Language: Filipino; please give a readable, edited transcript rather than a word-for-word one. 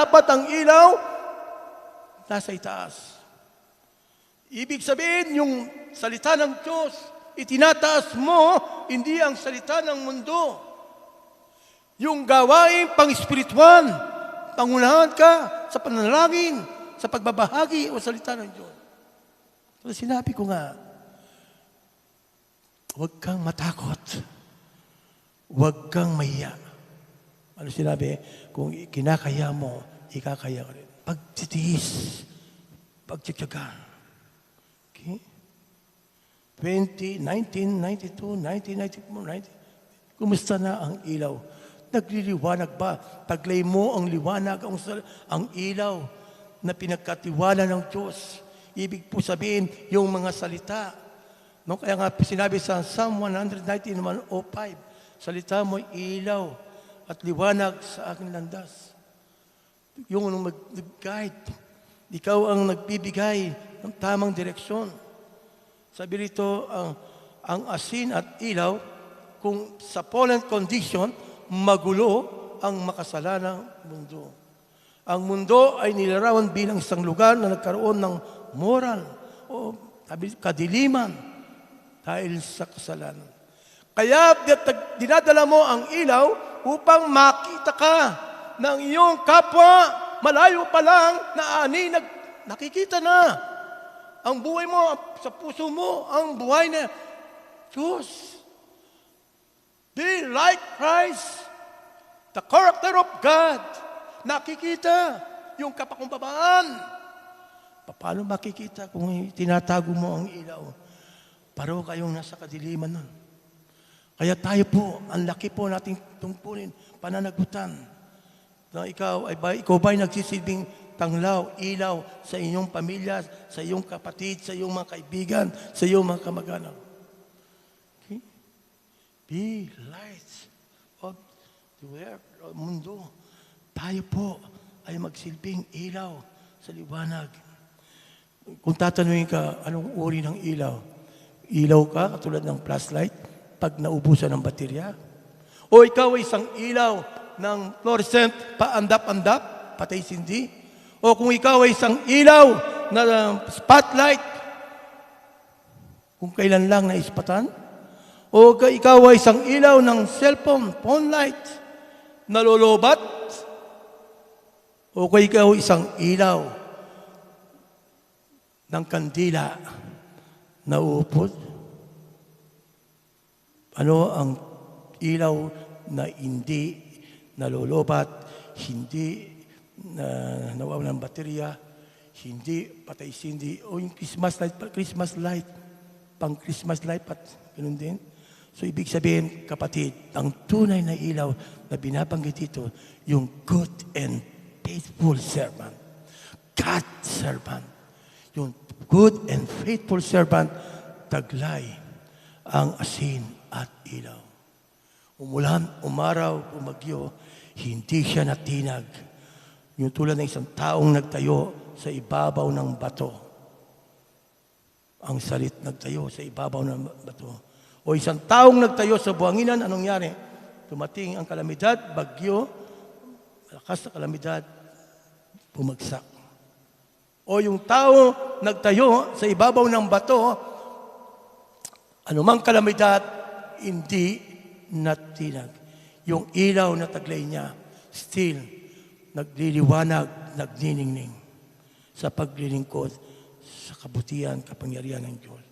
Dapat ang ilaw nasa itaas. Ibig sabihin, yung salita ng Diyos, itinataas mo, hindi ang salita ng mundo. Yung gawain pang-espiritual, pangunahan ka sa panalangin, sa pagbabahagi o salita ng Diyos. So, sinabi ko nga, huwag kang matakot. Huwag kang mahiya. Ano sinabi? Kung kinakaya mo, ikakaya ka rin. Pagtitiis, pagtsitsaga. Okay? 1992, 1994, kumusta na ang ilaw? Nagliliwanag ba? Taglay mo ang liwanag, ang ilaw na pinagkatiwala ng Diyos. Ibig po sabihin, yung mga salita. No? Kaya nga sinabi sa Psalm 119:105, salita mo ilaw at liwanag sa aking landas. Yung mag-guide, ikaw ang nagbibigay ng tamang direksyon. Sabi rito, ang asin at ilaw, kung sa fallen condition, magulo ang makasalanang mundo. Ang mundo ay nilarawan bilang isang lugar na nagkaroon ng moral o kadiliman dahil sa kasalanan. Kaya dinadala mo ang ilaw upang makita ka ng iyong kapwa, malayo pa lang na nakikita na. Ang buhay mo, sa puso mo, ang buhay na Diyos. Be like Christ, the character of God. Nakikita yung kapakumbabaan. Paano makikita kung tinatago mo ang ilaw? Paro kayong nasa kadiliman nun. Kaya tayo po, ang laki po nating tungkulin, pananagutan. Na ikaw ba'y nagsisilbing tanglaw, ilaw sa inyong pamilya, sa iyong kapatid, sa iyong mga kaibigan, sa iyong mga kamag-anak. Okay? Be light of the mundo. Tayo po ay magsilbing ilaw sa liwanag. Kung tatanungin ka, anong uri ng ilaw? Ilaw ka, katulad ng flashlight, pag naubusan ng baterya? O ikaw ay isang ilaw ng fluorescent, paandap-andap, patay sindi? O kung ikaw ay isang ilaw na spotlight, kung kailan lang naispatan? O ikaw ay isang ilaw ng cellphone, phone light, nalolobat? O kung ikaw ay isang ilaw ng kandila na uupod? Ano ang ilaw na hindi nalolobat, hindi nawawalan ng baterya, hindi patay sindi, o yung Christmas light, pang Christmas light, ganun din. So, ibig sabihin, kapatid, ang tunay na ilaw na binabanggit dito, yung good and faithful servant. God's servant. Yung good and faithful servant, taglay ang asin at ilaw. Umulan, umaraw, umagyo, hindi siya natinag. Yung tulad ng isang taong nagtayo sa ibabaw ng bato. Ang salit nagtayo sa ibabaw ng bato. O isang taong nagtayo sa buhanginan, anong nangyari? Dumating ang kalamidad, bagyo, malakas na kalamidad, bumagsak. O yung tao nagtayo sa ibabaw ng bato, anumang kalamidad, hindi natinag. Yung ilaw na taglay niya, still, nagliliwanag, nagniningning sa paglilingkod sa kabutihan, kapangyarihan ng Diyos.